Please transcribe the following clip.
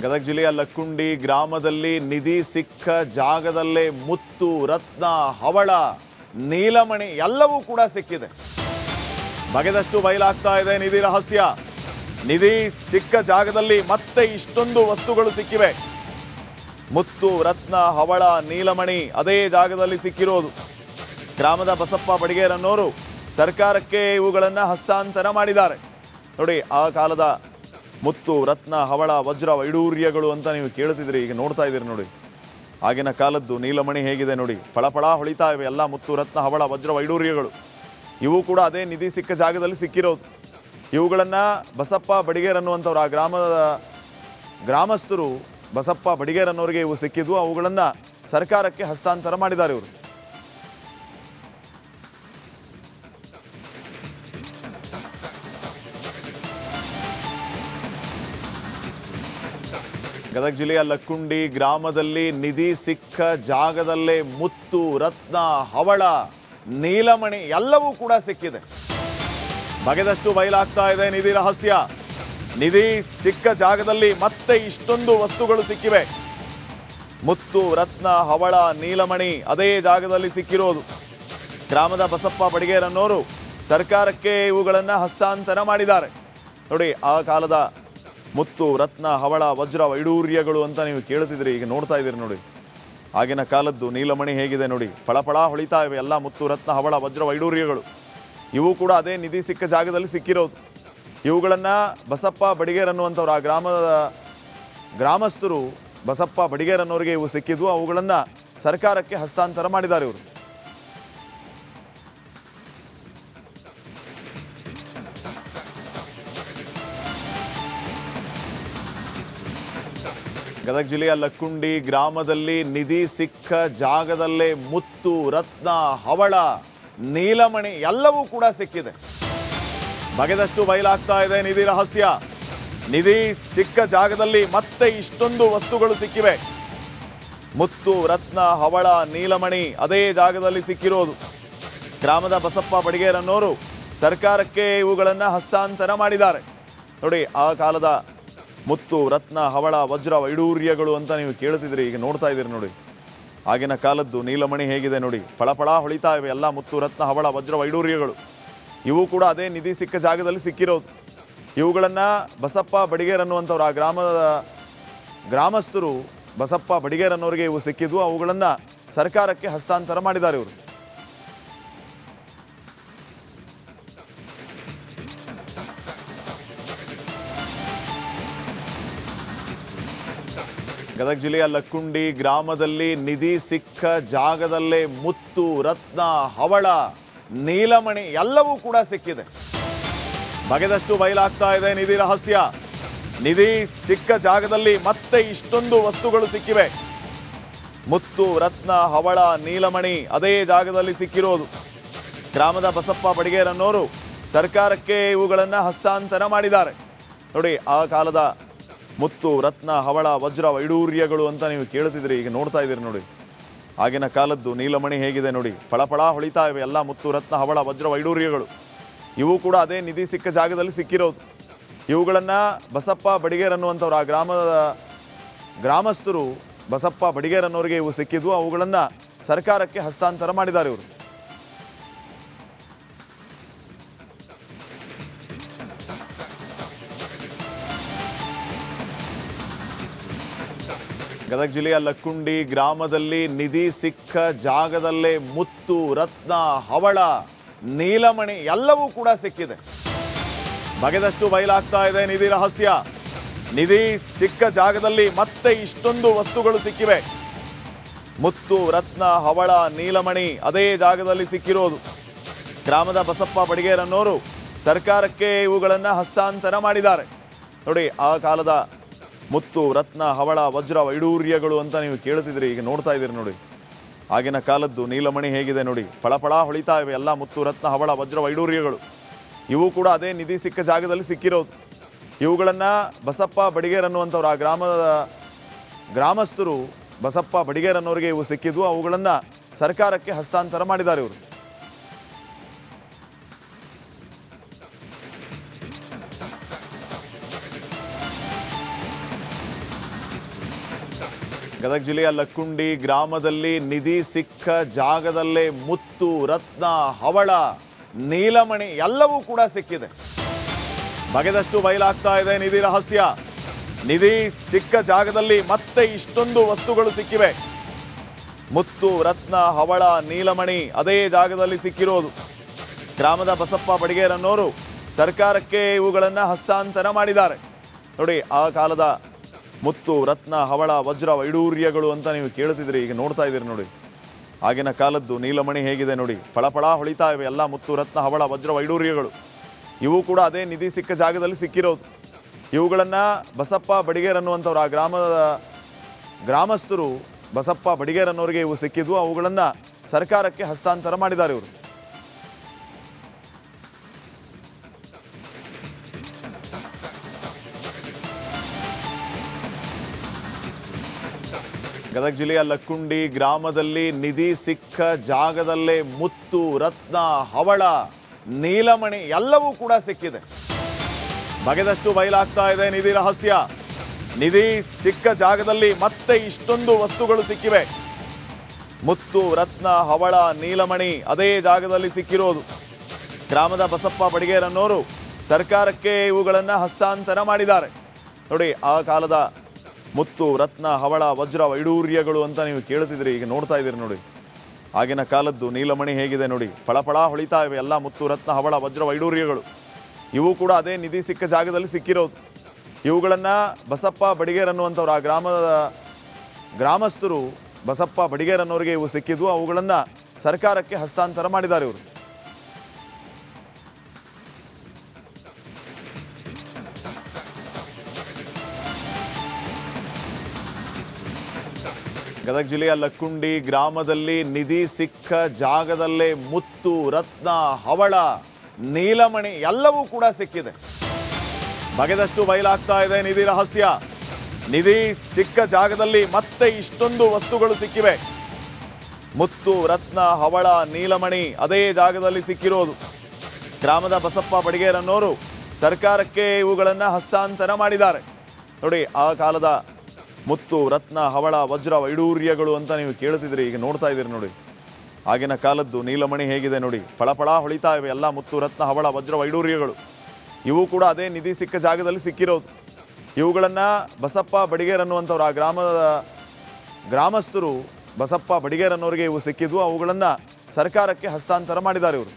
ಗದಗ ಜಿಲ್ಲೆಯ ಲಕ್ಕುಂಡಿ ಗ್ರಾಮದಲ್ಲಿ ನಿಧಿ ಸಿಕ್ಕ ಜಾಗದಲ್ಲೇ ಮುತ್ತು, ರತ್ನ, ಹವಳ, ನೀಲಮಣಿ ಎಲ್ಲವೂ ಕೂಡ ಸಿಕ್ಕಿದೆ. ಬಗೆದಷ್ಟು ಬಯಲಾಗ್ತಾ ಇದೆ ನಿಧಿ ರಹಸ್ಯ. ನಿಧಿ ಸಿಕ್ಕ ಜಾಗದಲ್ಲಿ ಮತ್ತೆ ಇಷ್ಟೊಂದು ವಸ್ತುಗಳು ಸಿಕ್ಕಿವೆ. ಮುತ್ತು, ರತ್ನ, ಹವಳ, ನೀಲಮಣಿ ಅದೇ ಜಾಗದಲ್ಲಿ ಸಿಕ್ಕಿರೋದು. ಗ್ರಾಮದ ಬಸಪ್ಪ ಬಡಿಗೇರನ್ನೋರು ಸರ್ಕಾರಕ್ಕೆ ಇವುಗಳನ್ನು ಹಸ್ತಾಂತರ ಮಾಡಿದ್ದಾರೆ. ನೋಡಿ, ಆ ಕಾಲದ ಮುತ್ತು, ರತ್ನ, ಹವಳ, ವಜ್ರ, ವೈಡೂರ್ಯಗಳು ಅಂತ ನೀವು ಕೇಳ್ತಿದ್ರಿ, ಈಗ ನೋಡ್ತಾ ಇದ್ದೀರಿ ನೋಡಿ. ಆಗಿನ ಕಾಲದ್ದು ನೀಲಮಣಿ ಹೇಗಿದೆ ನೋಡಿ, ಫಳಫಳ ಹೊಳಿತಾ ಇವೆ ಎಲ್ಲ ಮುತ್ತು, ರತ್ನ, ಹವಳ, ವಜ್ರ, ವೈಡೂರ್ಯಗಳು. ಇವು ಕೂಡ ಅದೇ ನಿಧಿ ಸಿಕ್ಕ ಜಾಗದಲ್ಲಿ ಸಿಕ್ಕಿರೋದು. ಇವುಗಳನ್ನು ಬಸಪ್ಪ ಬಡಿಗೇರನ್ನುವಂಥವ್ರು, ಆ ಗ್ರಾಮದ ಗ್ರಾಮಸ್ಥರು ಬಸಪ್ಪ ಬಡಿಗೇರನ್ನೋರಿಗೆ ಇವು ಸಿಕ್ಕಿದ್ವು. ಅವುಗಳನ್ನು ಸರ್ಕಾರಕ್ಕೆ ಹಸ್ತಾಂತರ ಮಾಡಿದ್ದಾರೆ ಇವರು. ಗದಗ ಜಿಲ್ಲೆಯ ಲಕ್ಕುಂಡಿ ಗ್ರಾಮದಲ್ಲಿ ನಿಧಿ ಸಿಕ್ಕ ಜಾಗದಲ್ಲೇ ಮುತ್ತು, ರತ್ನ, ಹವಳ, ನೀಲಮಣಿ ಎಲ್ಲವೂ ಕೂಡ ಸಿಕ್ಕಿದೆ. ಬಗೆದಷ್ಟು ಬಯಲಾಗ್ತಾ ಇದೆ ನಿಧಿ ರಹಸ್ಯ. ನಿಧಿ ಸಿಕ್ಕ ಜಾಗದಲ್ಲಿ ಮತ್ತೆ ಇಷ್ಟೊಂದು ವಸ್ತುಗಳು ಸಿಕ್ಕಿವೆ. ಮುತ್ತು, ರತ್ನ, ಹವಳ, ನೀಲಮಣಿ ಅದೇ ಜಾಗದಲ್ಲಿ ಸಿಕ್ಕಿರೋದು. ಗ್ರಾಮದ ಬಸಪ್ಪ ಬಡಿಗೇರನ್ನೋರು ಸರ್ಕಾರಕ್ಕೆ ಇವುಗಳನ್ನು ಹಸ್ತಾಂತರ ಮಾಡಿದ್ದಾರೆ. ನೋಡಿ, ಆ ಕಾಲದ ಮುತ್ತು, ರತ್ನ, ಹವಳ, ವಜ್ರ, ವೈಡೂರ್ಯಗಳು ಅಂತ ನೀವು ಕೇಳ್ತಿದ್ರಿ, ಈಗ ನೋಡ್ತಾ ಇದ್ದೀರಿ ನೋಡಿ. ಆಗಿನ ಕಾಲದ್ದು ನೀಲಮಣಿ ಹೇಗಿದೆ ನೋಡಿ, ಫಳಫಳ ಹೊಳಿತಾ ಇವೆ ಎಲ್ಲ ಮುತ್ತು, ರತ್ನ, ಹವಳ, ವಜ್ರ, ವೈಡೂರ್ಯಗಳು. ಇವು ಕೂಡ ಅದೇ ನಿಧಿ ಸಿಕ್ಕ ಜಾಗದಲ್ಲಿ ಸಿಕ್ಕಿರೋದು. ಇವುಗಳನ್ನು ಬಸಪ್ಪ ಬಡಿಗೇರನ್ನುವಂಥವ್ರು, ಆ ಗ್ರಾಮದ ಗ್ರಾಮಸ್ಥರು ಬಸಪ್ಪ ಬಡಿಗೇರನ್ನೋರಿಗೆ ಇವು ಸಿಕ್ಕಿದ್ವು. ಅವುಗಳನ್ನು ಸರ್ಕಾರಕ್ಕೆ ಹಸ್ತಾಂತರ ಮಾಡಿದ್ದಾರೆ ಇವರು. ಗದಗ ಜಿಲ್ಲೆಯ ಲಕ್ಕುಂಡಿ ಗ್ರಾಮದಲ್ಲಿ ನಿಧಿ ಸಿಕ್ಕ ಜಾಗದಲ್ಲೇ ಮುತ್ತು, ರತ್ನ, ಹವಳ, ನೀಲಮಣಿ ಎಲ್ಲವೂ ಕೂಡ ಸಿಕ್ಕಿದೆ. ಬಗೆದಷ್ಟು ಬಯಲಾಗ್ತಾ ಇದೆ ನಿಧಿ ರಹಸ್ಯ. ನಿಧಿ ಸಿಕ್ಕ ಜಾಗದಲ್ಲಿ ಮತ್ತೆ ಇಷ್ಟೊಂದು ವಸ್ತುಗಳು ಸಿಕ್ಕಿವೆ. ಮುತ್ತು, ರತ್ನ, ಹವಳ, ನೀಲಮಣಿ ಅದೇ ಜಾಗದಲ್ಲಿ ಸಿಕ್ಕಿರೋದು. ಗ್ರಾಮದ ಬಸಪ್ಪ ಬಡಿಗೇರನ್ನೋರು ಸರ್ಕಾರಕ್ಕೆ ಇವುಗಳನ್ನು ಹಸ್ತಾಂತರ ಮಾಡಿದ್ದಾರೆ. ನೋಡಿ, ಆ ಕಾಲದ ಮುತ್ತು, ರತ್ನ, ಹವಳ, ವಜ್ರ, ವೈಡೂರ್ಯಗಳು ಅಂತ ನೀವು ಕೇಳ್ತಿದ್ರಿ, ಈಗ ನೋಡ್ತಾ ಇದ್ದೀರಿ ನೋಡಿ. ಆಗಿನ ಕಾಲದ್ದು ನೀಲಮಣಿ ಹೇಗಿದೆ ನೋಡಿ, ಫಳಫಳ ಹೊಳಿತಾ ಇವೆ ಎಲ್ಲ ಮುತ್ತು, ರತ್ನ, ಹವಳ, ವಜ್ರ, ವೈಡೂರ್ಯಗಳು. ಇವು ಕೂಡ ಅದೇ ನಿಧಿ ಸಿಕ್ಕ ಜಾಗದಲ್ಲಿ ಸಿಕ್ಕಿರೋದು. ಇವುಗಳನ್ನು ಬಸಪ್ಪ ಬಡಿಗೇರನ್ನುವಂಥವ್ರು, ಆ ಗ್ರಾಮದ ಗ್ರಾಮಸ್ಥರು ಬಸಪ್ಪ ಬಡಿಗೇರನ್ನೋರಿಗೆ ಇವು ಸಿಕ್ಕಿದ್ವು. ಅವುಗಳನ್ನು ಸರ್ಕಾರಕ್ಕೆ ಹಸ್ತಾಂತರ ಮಾಡಿದ್ದಾರೆ ಇವರು. ಗದಗ ಜಿಲ್ಲೆಯ ಲಕ್ಕುಂಡಿ ಗ್ರಾಮದಲ್ಲಿ ನಿಧಿ ಸಿಕ್ಕ ಜಾಗದಲ್ಲೇ ಮುತ್ತು, ರತ್ನ, ಹವಳ, ನೀಲಮಣಿ ಎಲ್ಲವೂ ಕೂಡ ಸಿಕ್ಕಿದೆ. ಬಗೆದಷ್ಟು ಬಯಲಾಗ್ತಾ ಇದೆ ನಿಧಿ ರಹಸ್ಯ. ನಿಧಿ ಸಿಕ್ಕ ಜಾಗದಲ್ಲಿ ಮತ್ತೆ ಇಷ್ಟೊಂದು ವಸ್ತುಗಳು ಸಿಕ್ಕಿವೆ. ಮುತ್ತು, ರತ್ನ, ಹವಳ, ನೀಲಮಣಿ ಅದೇ ಜಾಗದಲ್ಲಿ ಸಿಕ್ಕಿರೋದು. ಗ್ರಾಮದ ಬಸಪ್ಪ ಬಡಿಗೇರನ್ನೋರು ಸರ್ಕಾರಕ್ಕೆ ಇವುಗಳನ್ನು ಹಸ್ತಾಂತರ ಮಾಡಿದ್ದಾರೆ. ನೋಡಿ, ಆ ಕಾಲದ ಮುತ್ತು, ರತ್ನ, ಹವಳ, ವಜ್ರ, ವೈಡೂರ್ಯಗಳು ಅಂತ ನೀವು ಕೇಳ್ತಿದ್ರಿ, ಈಗ ನೋಡ್ತಾ ಇದ್ದೀರಿ ನೋಡಿ. ಆಗಿನ ಕಾಲದ್ದು ನೀಲಮಣಿ ಹೇಗಿದೆ ನೋಡಿ, ಫಳಫಳ ಹೊಳಿತಾ ಇವೆ ಎಲ್ಲ ಮುತ್ತು, ರತ್ನ, ಹವಳ, ವಜ್ರ, ವೈಡೂರ್ಯಗಳು. ಇವು ಕೂಡ ಅದೇ ನಿಧಿ ಸಿಕ್ಕ ಜಾಗದಲ್ಲಿ ಸಿಕ್ಕಿರೋದು. ಇವುಗಳನ್ನು ಬಸಪ್ಪ ಬಡಿಗೇರನ್ನುವಂಥವ್ರು, ಆ ಗ್ರಾಮದ ಗ್ರಾಮಸ್ಥರು ಬಸಪ್ಪ ಬಡಿಗೇರನ್ನೋರಿಗೆ ಇವು ಸಿಕ್ಕಿದ್ವು. ಅವುಗಳನ್ನು ಸರ್ಕಾರಕ್ಕೆ ಹಸ್ತಾಂತರ ಮಾಡಿದ್ದಾರೆ ಇವರು. ಗದಗ ಜಿಲ್ಲೆಯ ಲಕ್ಕುಂಡಿ ಗ್ರಾಮದಲ್ಲಿ ನಿಧಿ ಸಿಕ್ಕ ಜಾಗದಲ್ಲೇ ಮುತ್ತು, ರತ್ನ, ಹವಳ, ನೀಲಮಣಿ ಎಲ್ಲವೂ ಕೂಡ ಸಿಕ್ಕಿದೆ. ಬಗೆದಷ್ಟು ಬಯಲಾಗ್ತಾ ಇದೆ ನಿಧಿ ರಹಸ್ಯ. ನಿಧಿ ಸಿಕ್ಕ ಜಾಗದಲ್ಲಿ ಮತ್ತೆ ಇಷ್ಟೊಂದು ವಸ್ತುಗಳು ಸಿಕ್ಕಿವೆ. ಮುತ್ತು, ರತ್ನ, ಹವಳ, ನೀಲಮಣಿ ಅದೇ ಜಾಗದಲ್ಲಿ ಸಿಕ್ಕಿರೋದು. ಗ್ರಾಮದ ಬಸಪ್ಪ ಬಡಿಗೇರನ್ನೋರು ಸರ್ಕಾರಕ್ಕೆ ಇವುಗಳನ್ನು ಹಸ್ತಾಂತರ ಮಾಡಿದ್ದಾರೆ. ನೋಡಿ, ಆ ಕಾಲದ ಮುತ್ತು, ರತ್ನ, ಹವಳ, ವಜ್ರ, ವೈಡೂರ್ಯಗಳು ಅಂತ ನೀವು ಕೇಳ್ತಿದ್ರಿ, ಈಗ ನೋಡ್ತಾ ಇದ್ದೀರಿ ನೋಡಿ. ಆಗಿನ ಕಾಲದ್ದು ನೀಲಮಣಿ ಹೇಗಿದೆ ನೋಡಿ, ಫಳಫಳ ಹೊಳಿತಾ ಇವೆ ಎಲ್ಲ ಮುತ್ತು, ರತ್ನ, ಹವಳ, ವಜ್ರ, ವೈಡೂರ್ಯಗಳು. ಇವು ಕೂಡ ಅದೇ ನಿಧಿ ಸಿಕ್ಕ ಜಾಗದಲ್ಲಿ ಸಿಕ್ಕಿರೋದು. ಇವುಗಳನ್ನು ಬಸಪ್ಪ ಬಡಿಗೇರನ್ನುವಂಥವ್ರು, ಆ ಗ್ರಾಮದ ಗ್ರಾಮಸ್ಥರು ಬಸಪ್ಪ ಬಡಿಗೇರನ್ನೋರಿಗೆ ಇವು ಸಿಕ್ಕಿದ್ವು. ಅವುಗಳನ್ನು ಸರ್ಕಾರಕ್ಕೆ ಹಸ್ತಾಂತರ ಮಾಡಿದ್ದಾರೆ ಇವರು. ಗದಗ ಜಿಲ್ಲೆಯ ಲಕ್ಕುಂಡಿ ಗ್ರಾಮದಲ್ಲಿ ನಿಧಿ ಸಿಕ್ಕ ಜಾಗದಲ್ಲೇ ಮುತ್ತು, ರತ್ನ, ಹವಳ, ನೀಲಮಣಿ ಎಲ್ಲವೂ ಕೂಡ ಸಿಕ್ಕಿದೆ. ಬಗೆದಷ್ಟು ಬಯಲಾಗ್ತಾ ಇದೆ ನಿಧಿ ರಹಸ್ಯ. ನಿಧಿ ಸಿಕ್ಕ ಜಾಗದಲ್ಲಿ ಮತ್ತೆ ಇಷ್ಟೊಂದು ವಸ್ತುಗಳು ಸಿಕ್ಕಿವೆ. ಮುತ್ತು, ರತ್ನ, ಹವಳ, ನೀಲಮಣಿ ಅದೇ ಜಾಗದಲ್ಲಿ ಸಿಕ್ಕಿರೋದು. ಗ್ರಾಮದ ಬಸಪ್ಪ ಬಡಿಗೇರನ್ನೋರು ಸರ್ಕಾರಕ್ಕೆ ಇವುಗಳನ್ನು ಹಸ್ತಾಂತರ ಮಾಡಿದ್ದಾರೆ. ನೋಡಿ, ಆ ಕಾಲದ ಮುತ್ತು, ರತ್ನ, ಹವಳ, ವಜ್ರ, ವೈಡೂರ್ಯಗಳು ಅಂತ ನೀವು ಕೇಳ್ತಿದ್ರಿ, ಈಗ ನೋಡ್ತಾ ಇದ್ದೀರಿ ನೋಡಿ. ಆಗಿನ ಕಾಲದ್ದು ನೀಲಮಣಿ ಹೇಗಿದೆ ನೋಡಿ, ಫಳಫಳ ಹೊಳಿತಾ ಇವೆ. ಎಲ್ಲ ಮುತ್ತು, ರತ್ನ, ಹವಳ, ವಜ್ರ, ವೈಡೂರ್ಯಗಳು ಇವು ಕೂಡ ಅದೇ ನಿಧಿ ಸಿಕ್ಕ ಜಾಗದಲ್ಲಿ ಸಿಕ್ಕಿರೋದು. ಇವುಗಳನ್ನು ಬಸಪ್ಪ ಬಡಿಗೇರ್ ಅನ್ನುವಂಥವ್ರು, ಆ ಗ್ರಾಮದ ಗ್ರಾಮಸ್ಥರು ಬಸಪ್ಪ ಬಡಿಗೇರ್ ಅನ್ನೋರಿಗೆ ಇವು ಸಿಕ್ಕಿದ್ವು. ಅವುಗಳನ್ನು ಸರ್ಕಾರಕ್ಕೆ ಹಸ್ತಾಂತರ ಮಾಡಿದ್ದಾರೆ ಇವರು. ಗದಗ ಜಿಲ್ಲೆಯ ಲಕ್ಕುಂಡಿ ಗ್ರಾಮದಲ್ಲಿ ನಿಧಿ ಸಿಕ್ಕ ಜಾಗದಲ್ಲೇ ಮುತ್ತು, ರತ್ನ, ಹವಳ, ನೀಲಮಣಿ ಎಲ್ಲವೂ ಕೂಡ ಸಿಕ್ಕಿದೆ. ಬಗೆದಷ್ಟು ಬಯಲಾಗ್ತಾ ಇದೆ ನಿಧಿ ರಹಸ್ಯ. ನಿಧಿ ಸಿಕ್ಕ ಜಾಗದಲ್ಲಿ ಮತ್ತೆ ಇಷ್ಟೊಂದು ವಸ್ತುಗಳು ಸಿಕ್ಕಿವೆ. ಮುತ್ತು, ರತ್ನ, ಹವಳ, ನೀಲಮಣಿ ಅದೇ ಜಾಗದಲ್ಲಿ ಸಿಕ್ಕಿರೋದು. ಗ್ರಾಮದ ಬಸಪ್ಪ ಬಡಿಗೇರನ್ನೋರು ಸರ್ಕಾರಕ್ಕೆ ಇವುಗಳನ್ನು ಹಸ್ತಾಂತರ ಮಾಡಿದ್ದಾರೆ. ನೋಡಿ, ಆ ಕಾಲದ ಮುತ್ತು, ರತ್ನ, ಹವಳ, ವಜ್ರ, ವೈಡೂರ್ಯಗಳು ಅಂತ ನೀವು ಕೇಳ್ತಿದ್ರಿ, ಈಗ ನೋಡ್ತಾ ಇದ್ದೀರಿ ನೋಡಿ. ಆಗಿನ ಕಾಲದ್ದು ನೀಲಮಣಿ ಹೇಗಿದೆ ನೋಡಿ, ಫಳಫಳ ಹೊಳಿತಾ ಇವೆ. ಎಲ್ಲ ಮುತ್ತು, ರತ್ನ, ಹವಳ, ವಜ್ರ, ವೈಡೂರ್ಯಗಳು ಇವು ಕೂಡ ಅದೇ ನಿಧಿ ಸಿಕ್ಕ ಜಾಗದಲ್ಲಿ ಸಿಕ್ಕಿರೋದು. ಇವುಗಳನ್ನು ಬಸಪ್ಪ ಬಡಿಗೇರ್ ಅನ್ನುವಂಥವ್ರು, ಆ ಗ್ರಾಮದ ಗ್ರಾಮಸ್ಥರು ಬಸಪ್ಪ ಬಡಿಗೇರ್ ಅನ್ನೋರಿಗೆ ಇವು ಸಿಕ್ಕಿದ್ವು. ಅವುಗಳನ್ನು ಸರ್ಕಾರಕ್ಕೆ ಹಸ್ತಾಂತರ ಮಾಡಿದ್ದಾರೆ ಇವರು. ಗದಗ ಜಿಲ್ಲೆಯ ಲಕ್ಕುಂಡಿ ಗ್ರಾಮದಲ್ಲಿ ನಿಧಿ ಸಿಕ್ಕ ಜಾಗದಲ್ಲೇ ಮುತ್ತು, ರತ್ನ, ಹವಳ, ನೀಲಮಣಿ ಎಲ್ಲವೂ ಕೂಡ ಸಿಕ್ಕಿದೆ. ಬಗೆದಷ್ಟು ಬಯಲಾಗ್ತಾ ಇದೆ ನಿಧಿ ರಹಸ್ಯ. ನಿಧಿ ಸಿಕ್ಕ ಜಾಗದಲ್ಲಿ ಮತ್ತೆ ಇಷ್ಟೊಂದು ವಸ್ತುಗಳು ಸಿಕ್ಕಿವೆ. ಮುತ್ತು, ರತ್ನ, ಹವಳ, ನೀಲಮಣಿ ಅದೇ ಜಾಗದಲ್ಲಿ ಸಿಕ್ಕಿರೋದು. ಗ್ರಾಮದ ಬಸಪ್ಪ ಬಡಿಗೇರ್ ಅನ್ನೋರು ಸರ್ಕಾರಕ್ಕೆ ಇವುಗಳನ್ನು ಹಸ್ತಾಂತರ ಮಾಡಿದ್ದಾರೆ. ನೋಡಿ, ಆ ಕಾಲದ ಮುತ್ತು, ರತ್ನ, ಹವಳ, ವಜ್ರ, ವೈಡೂರ್ಯಗಳು ಅಂತ ನೀವು ಕೇಳ್ತಿದ್ರಿ, ಈಗ ನೋಡ್ತಾ ಇದ್ದೀರಿ ನೋಡಿ. ಆಗಿನ ಕಾಲದ್ದು ನೀಲಮಣಿ ಹೇಗಿದೆ ನೋಡಿ, ಫಳಫಳ ಹೊಳಿತಾ ಇವೆ. ಎಲ್ಲ ಮುತ್ತು, ರತ್ನ, ಹವಳ, ವಜ್ರ, ವೈಡೂರ್ಯಗಳು ಇವು ಕೂಡ ಅದೇ ನಿಧಿ ಸಿಕ್ಕ ಜಾಗದಲ್ಲಿ ಸಿಕ್ಕಿರೋದು. ಇವುಗಳನ್ನು ಬಸಪ್ಪ ಬಡಿಗೇರ್ ಅನ್ನುವಂಥವ್ರು, ಆ ಗ್ರಾಮದ ಗ್ರಾಮಸ್ಥರು ಬಸಪ್ಪ ಬಡಿಗೇರ್ ಅನ್ನೋರಿಗೆ ಇವು ಸಿಕ್ಕಿದ್ವು. ಅವುಗಳನ್ನು ಸರ್ಕಾರಕ್ಕೆ ಹಸ್ತಾಂತರ ಮಾಡಿದ್ದಾರೆ ಇವರು.